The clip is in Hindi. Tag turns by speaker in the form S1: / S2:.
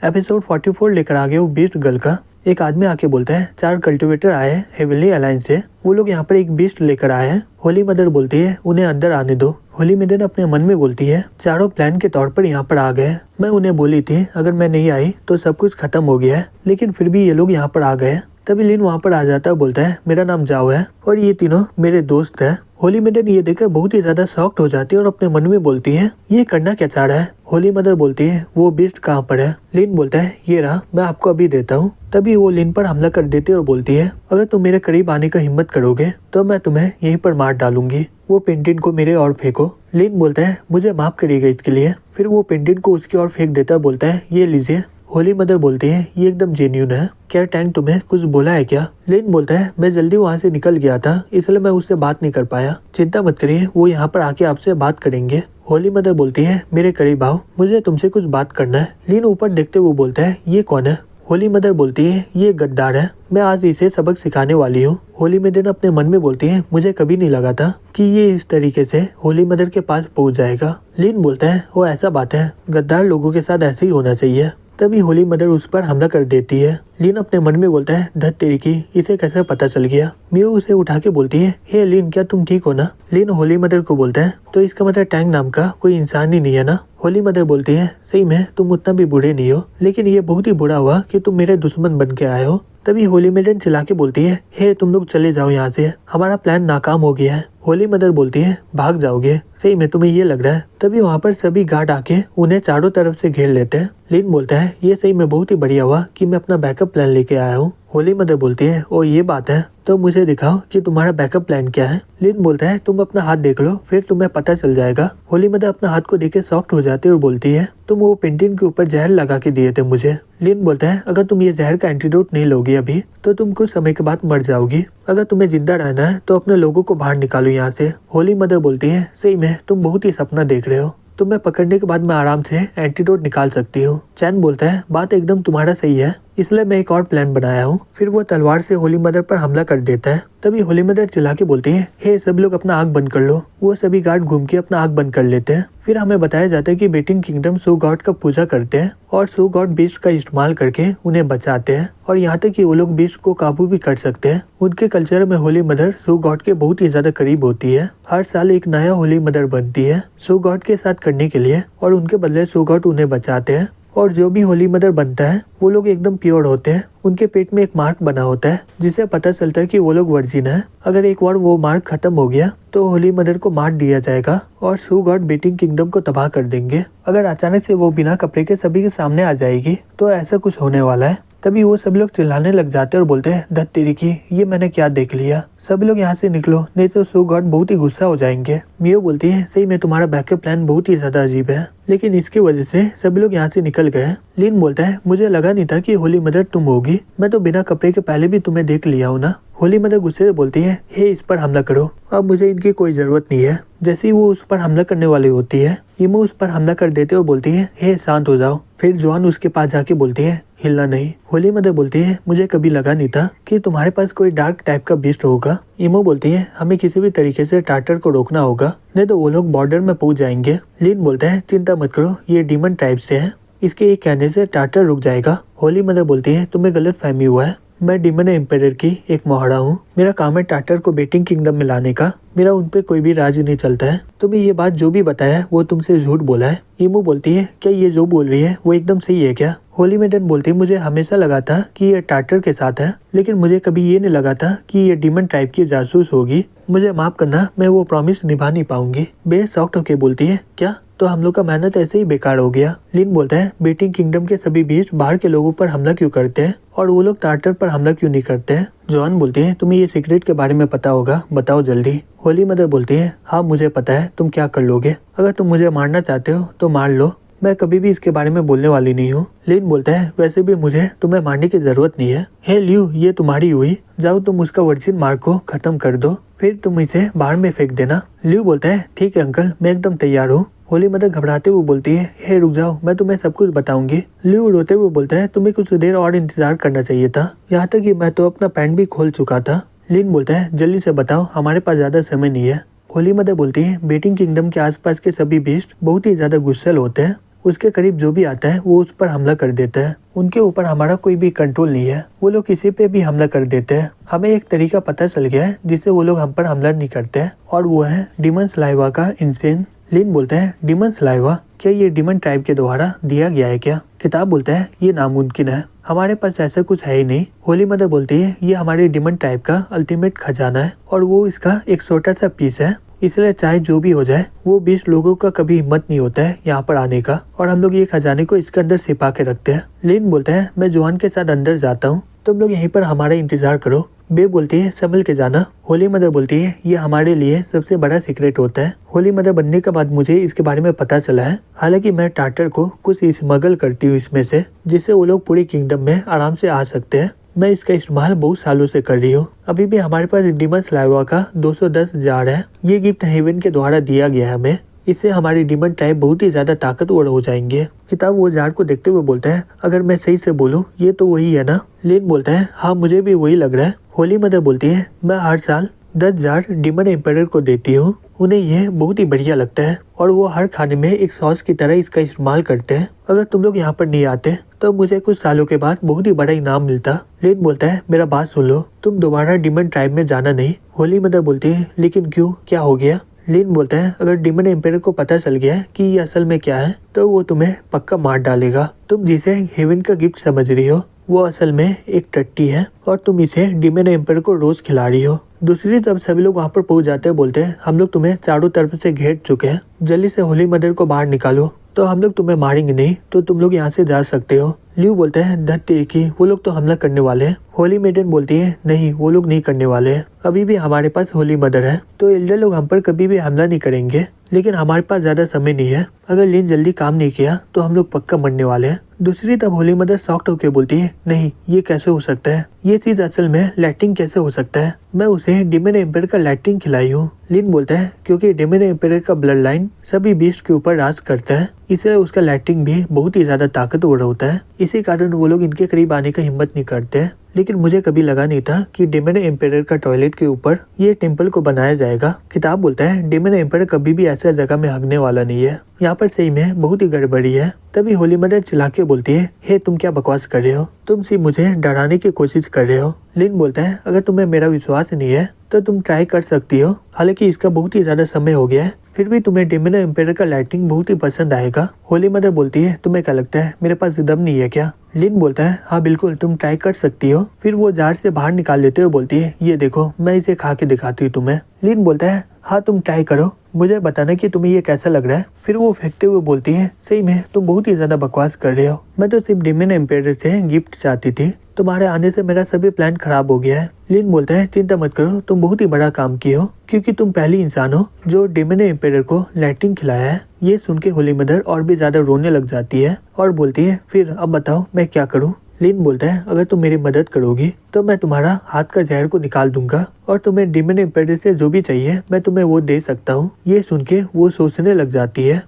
S1: एपिसोड 44 लेकर आ गए वो बीस्ट गर्ल का। एक आदमी आके बोलता है 4 कल्टिवेटर आए हैं हेवनली अलायंस से, वो लोग यहाँ पर एक बीस्ट लेकर आए हैं। होली मदर बोलती है उन्हें अंदर आने दो। होली मदर अपने मन में बोलती है चारों प्लान के तौर पर यहाँ पर आ गए। मैं उन्हें बोली थी अगर मैं नहीं आई तो सब कुछ खत्म हो गया है, लेकिन फिर भी ये लोग यहाँ पर आ गए। तभी लिन वहाँ पर आ जाता है, बोलता है मेरा नाम जाओ है और ये तीनों मेरे दोस्त है। होली मदर ये देखकर बहुत ही ज्यादा शॉक्ड हो जाती है और अपने मन में बोलती है ये करना क्या चाह रहा है। होली मदर बोलती है वो बीस्ट कहाँ पर है। लिन बोलता है ये रहा, मैं आपको अभी देता हूँ। तभी वो लिन पर हमला कर देती है और बोलती है अगर तुम मेरे करीब आने का हिम्मत करोगे तो मैं तुम्हें यहीं पर मार डालूंगी। वो पेंटिन को मेरे और फेंको। लिन बोलता है मुझे माफ करिएगा इसके लिए। फिर वो पेंटिन को उसकी ओर फेंक देता है, बोलता है ये लीजिए। होली मदर बोलती है ये एकदम जेन्यून है, क्या टैंक तुम्हें कुछ बोला है क्या। लिन बोलता है मैं जल्दी वहाँ से निकल गया था इसलिए मैं उससे बात नहीं कर पाया, चिंता मत करिए वो यहाँ पर आके आपसे बात करेंगे। होली मदर बोलती है मेरे करीब आओ, मुझे तुमसे कुछ बात करना है। लिन ऊपर देखते हुए बोलता है ये कौन है। होली मदर बोलती है ये गद्दार है, मैं आज इसे सबक सिखाने वाली हूँ। होली मदर अपने मन में बोलती है मुझे कभी नहीं लगा था कि ये इस तरीके से होली मदर के पास पहुँच जाएगा। लिन बोलता है वो ऐसा बात है, गद्दार लोगों के साथ ऐसे ही होना चाहिए। तभी होली मदर उस पर हमला कर देती है। लिन अपने मन में बोलता है धत तेरी की, इसे कैसे पता चल गया। मियो उसे उठा के बोलती है हे लिन क्या तुम ठीक हो ना। लिन होली मदर को बोलता है तो इसका मतलब टैंक नाम का कोई इंसान ही नहीं है ना। होली मदर बोलती है सही में तुम उतना भी बुरे नहीं हो, लेकिन ये बहुत ही बुरा हुआ कि तुम मेरे दुश्मन बन के आए हो। तभी होली मदर चिल्ला के बोलती है हे तुम लोग चले जाओ यहाँ से, हमारा प्लान नाकाम हो गया है। होली मदर बोलती है भाग जाओगे, सही में तुम्हें ये लग रहा है। तभी वहाँ पर सभी गार्ड आके उन्हें चारों तरफ से घेर लेते हैं। लिन बोलता है ये सही में बहुत ही बढ़िया हुआ कि मैं अपना बैकअप प्लान लेके आया हूँ। होली मदर बोलती है ओ ये बात है, तो मुझे दिखाओ कि तुम्हारा बैकअप प्लान क्या है। लिन बोलता है तुम अपना हाथ देख लो फिर तुम्हें पता चल जाएगा। होली मदर अपना हाथ को देख के सॉफ्ट हो जाती है और बोलती है तुम वो पेंटिंग के ऊपर जहर लगा के दिए थे मुझे। लिन बोलता है अगर तुम ये जहर का एंटीडोट नहीं लोगी अभी तो तुम कुछ समय के बाद मर जाओगी। अगर तुम्हें जिंदा रहना है तो अपने लोगों को बाहर निकालो यहाँ से। होली मदर बोलती है सही में तुम बहुत ही सपना देख रहे हो, तुम्हें पकड़ने के बाद मैं आराम से एंटीडोट निकाल सकती हूँ। चैन बोलता है बात एकदम तुम्हारा सही है, इसलिए मैं एक और प्लान बनाया हूँ। फिर वो तलवार से होली मदर पर हमला कर देता है। तभी होली मदर चिल्ला के बोलती है हे सब लोग अपना आँख बंद कर लो। वो सभी गार्ड घूम के अपना आँख बंद कर लेते हैं। फिर हमें बताया जाता है कि बेटिंग किंगडम सो गॉड का पूजा करते हैं और सो गॉड बीस्ट का इस्तेमाल करके उन्हें बचाते हैं, और यहाँ तक कि वो लोग बीस्ट को काबू भी कर सकते हैं। उनके कल्चर में होली मदर सो गॉड के बहुत ही ज्यादा करीब होती है। हर साल एक नया होली मदर बनती है सो गॉड के साथ करने के लिए, और उनके बदले सो गॉड उन्हें बचाते हैं। और जो भी होली मदर बनता है वो लोग एकदम प्योर होते हैं। उनके पेट में एक मार्क बना होता है जिससे पता चलता है कि वो लोग वर्जिन है। अगर एक बार वो मार्क खत्म हो गया तो होली मदर को मार दिया जाएगा और सो गॉड बेटिंग किंगडम को तबाह कर देंगे। अगर अचानक से वो बिना कपड़े के सभी के सामने आ जाएगी तो ऐसा कुछ होने वाला है। तभी वो सब लोग चिल्लाने लग जाते हैं और बोलते हैं धत तेरी की, ये मैंने क्या देख लिया, सब लोग यहाँ से निकलो नहीं तो सो गॉड बहुत ही गुस्सा हो जाएंगे। मियो बोलती है सही में तुम्हारा बैकअप प्लान बहुत ही ज्यादा अजीब है, लेकिन इसकी वजह से सभी लोग यहाँ से निकल गए। लिन बोलता है मुझे लगा नहीं था कि होली मदर तुम होगी, मैं तो बिना कपड़े के पहले भी तुम्हें देख लिया हूँ ना। होली मदर गुस्से से बोलती है हे इस पर हमला करो, अब मुझे इनकी कोई जरूरत नहीं है। जैसे ही वो उस पर हमला करने वाली होती है इमो उस पर हमला कर देते और बोलती है हे शांत हो जाओ। फिर जॉन उसके पास जाके बोलती है हिलना नहीं। होली मदर बोलती है मुझे कभी लगा नहीं था कि तुम्हारे पास कोई डार्क टाइप का बीस्ट होगा। इमो बोलती है हमें किसी भी तरीके से टार्टर को रोकना होगा, नहीं तो वो लोग बॉर्डर में पहुंच जाएंगे। लिन बोलता है चिंता मत करो, ये डीमन टाइप से है, इसके एक कहने से टार्टर रुक जाएगा। होली मदर बोलती है तुम्हें गलत फहमी हुआ है, मैं डीमन एम्पायर की एक मोहरा हूँ, मेरा काम है टार्टर को बेटिंग किंगडम में लाने का, मेरा उन पे कोई भी राज नहीं चलता है। तुम्हें ये बात जो भी बताया है वो तुमसे झूठ बोला है। इमो बोलती है क्या ये जो बोल रही है वो एकदम सही है क्या। होली मदर बोलती है मुझे हमेशा लगा था कि ये टार्टर के साथ है, लेकिन मुझे कभी ये नहीं लगा था कि ये डीमन टाइप की जासूस होगी। मुझे माफ करना, मैं वो प्रॉमिस निभा नहीं पाऊंगी। बेस सॉफ्ट होके बोलती है क्या, तो हम लोग का मेहनत ऐसे ही बेकार हो गया। लिन बोलता है बेटिंग किंगडम के सभी बीस्ट बाहर के लोगों पर हमला क्यों करते हैं और वो लोग टार्टर पर हमला क्यों नहीं करते हैं। जॉन बोलती है तुम्हें ये सीक्रेट के बारे में पता होगा, बताओ जल्दी। होली मदर बोलती है हाँ मुझे पता है, तुम क्या कर लोगे, अगर तुम मुझे मारना चाहते हो तो मार लो, मैं कभी भी इसके बारे में बोलने वाली नहीं हूँ। लिन बोलता है वैसे भी मुझे तुम्हें मारने की जरूरत नहीं है। हे ल्यू ये तुम्हारी हुई, जाओ तुम उसका वर्जिन मार्क को खत्म कर दो, फिर तुम इसे बाहर में फेंक देना। ल्यू बोलता है ठीक है अंकल, मैं एकदम तैयार हूँ। होली मदर घबराते हुए बोलती है हे रुक जाओ, मैं तुम्हें सब कुछ बताऊंगी। ल्यू रोते हुए बोलता है तुम्हें कुछ देर और इंतजार करना चाहिए था, यहाँ तक कि मैं तो अपना पैंट भी खोल चुका था। लिन बोलता है जल्दी से बताओ, हमारे पास ज्यादा समय नहीं है। होली मदर बोलती है बेटिंग किंगडम के आसपास के सभी बीस्ट बहुत ही ज्यादा गुस्सैल होते हैं, उसके करीब जो भी आता है वो उस पर हमला कर देता है। उनके ऊपर हमारा कोई भी कंट्रोल नहीं है, वो लोग किसी पे भी हमला कर देते हैं। हमें एक तरीका पता चल गया है जिससे वो लोग हम पर हमला नहीं करते हैं, और वो है डीमन सलाइवा का इंसेन। लिन बोलता है डीमन सलाइवा, क्या ये डीमन ट्राइब के द्वारा दिया गया है क्या? किताब बोलता है ये नामुमकिन है, हमारे पास ऐसा कुछ है ही नहीं। होली मदर बोलती है ये हमारे डीमन ट्राइब का अल्टीमेट खजाना है और वो इसका एक छोटा सा पीस है, इसलिए चाहे जो भी हो जाए वो 20 लोगों का कभी हिम्मत नहीं होता है यहाँ पर आने का, और हम लोग ये खजाने को इसके अंदर छिपा के रखते हैं। लिन बोलता है मैं जुआन के साथ अंदर जाता हूँ, तुम लोग यहीं पर हमारा इंतजार करो। बे बोलती है संभल के जाना। होली मदर बोलती है ये हमारे लिए सबसे बड़ा सीक्रेट होता है। होली मदर बनने के बाद मुझे इसके बारे में पता चला है, हालांकि मैं टार्टर को कुछ स्मगल करती हूँ इसमें से, जिससे वो लोग पूरी किंगडम में आराम से आ सकते हैं। मैं इसका इस्तेमाल बहुत सालों से कर रही हूँ। अभी भी हमारे पास डीमन सलाइवा का 210 जार है, ये गिफ्ट हेवन के द्वारा दिया गया है हमें, इससे हमारी डीमन टाइप बहुत ही ज्यादा ताकतवर हो जाएंगे। किताब वो जार को देखते हुए बोलता है अगर मैं सही से बोलूँ ये तो वही है ना? लिन बोलता है हाँ मुझे भी वही लग रहा है। होली मदर बोलती है मैं हर साल 10 जार डीमन एम्पायर को देती हूँ, उन्हें यह बहुत ही बढ़िया लगता है और वो हर खाने में एक सॉस की तरह इसका इस्तेमाल करते हैं। अगर तुम लोग यहाँ पर नहीं आते तो मुझे कुछ सालों के बाद बहुत ही बड़ा इनाम मिलता। लिन बोलता है मेरा बात सुन लो, तुम दोबारा डीमन ट्राइब में जाना नहीं। होली मदर बोलती है लेकिन क्यों, क्या हो गया? लिन बोलता है अगर डीमन एम्पायर को पता चल गया कि ये असल में क्या है तो वो तुम्हें पक्का मार डालेगा। तुम जिसे हेवन का गिफ्ट समझ रही हो वो असल में एक टट्टी है और तुम इसे डीमन एम्पायर को रोज खिला रही हो। दूसरी तरफ सभी लोग वहाँ पर पहुँच जाते हैं, बोलते हैं हम लोग तुम्हें चारों तरफ से घेर चुके हैं, जल्दी से होली मदर को बाहर निकालो, तो हम लोग तुम्हें मारेंगे नहीं तो तुम लोग यहाँ से जा सकते हो। ल्यू बोलते हैं धत की, वो लोग तो हमला करने वाले हैं। होली मेडन बोलती है नहीं वो लोग नहीं करने वाले हैं, अभी भी हमारे पास होली मदर है तो एल्डर लोग हम पर कभी भी हमला नहीं करेंगे, लेकिन हमारे पास ज्यादा समय नहीं है, अगर लिन जल्दी काम नहीं किया तो हम लोग पक्का मरने वाले हैं। दूसरी तरफ होली मदर शॉक्ड होकर बोलती है नहीं ये कैसे हो सकता है, ये चीज असल में लैटिंग कैसे हो सकता है, मैं उसे डीमन एम्पायर का लैटिंग खिलाई हूँ। लिन बोलता है क्योंकि डीमन एम्पायर का ब्लड लाइन सभी बीस्ट के ऊपर राज करता है, इसलिए उसका लैटिंग भी बहुत ही ज्यादा ताकतवर होता है, इसी कारण वो लोग इनके करीब आने का हिम्मत नहीं करते। लेकिन मुझे कभी लगा नहीं था कि डीमन एम्पायर का टॉयलेट के ऊपर ये टेम्पल को बनाया जाएगा। किताब बोलता है डीमन एम्पायर कभी भी ऐसा जगह में हगने वाला नहीं है, यहाँ पर सही में बहुत ही गड़बड़ी है। तभी होली मदर चिल्ला के बोलती है हे तुम क्या बकवास कर रहे हो, तुम सिर्फ मुझे डराने की कोशिश कर रहे हो। लिन बोलता है अगर तुम्हें मेरा विश्वास नहीं है तो तुम ट्राई कर सकती हो, हालांकि इसका बहुत ही ज्यादा समय हो गया है, फिर भी तुम्हें डीमन एम्पायर का लाइटिंग बहुत ही पसंद आएगा। होली मदर बोलती है तुम्हें क्या लगता है मेरे पास दम नहीं है क्या? लिन बोलता है हाँ बिल्कुल तुम ट्राई कर सकती हो। फिर वो जार से बाहर निकाल देते हुए बोलती है ये देखो मैं इसे खा के दिखाती हूँ तुम्हें। लिन बोलता है हाँ तुम ट्राई करो, मुझे बताना कि तुम्हें ये कैसा लग रहा है। फिर वो फेंकते हुए बोलती है सही में तुम बहुत ही ज्यादा बकवास कर रहे हो, मैं तो सिर्फ डीमन एम्पायर से गिफ्ट चाहती थी, तुम्हारे आने से मेरा सभी प्लान खराब हो गया है। लिन बोलता है चिंता मत करो, तुम बहुत ही बड़ा काम किए हो क्योंकि तुम पहली इंसान हो जो डीमन एम्पायर को लैटिंग खिलाया है। ये सुन के होली मदर और भी ज्यादा रोने लग जाती है और बोलती है फिर अब बताओ मैं क्या करूं? लिन बोलता है अगर तुम मेरी मदद करोगी तो मैं तुम्हारा हाथ का जहर को निकाल दूंगा और तुम्हें डीमन एम्पायर से जो भी चाहिए मैं तुम्हें वो दे सकता हूँ। ये सुन के वो सोचने लग जाती है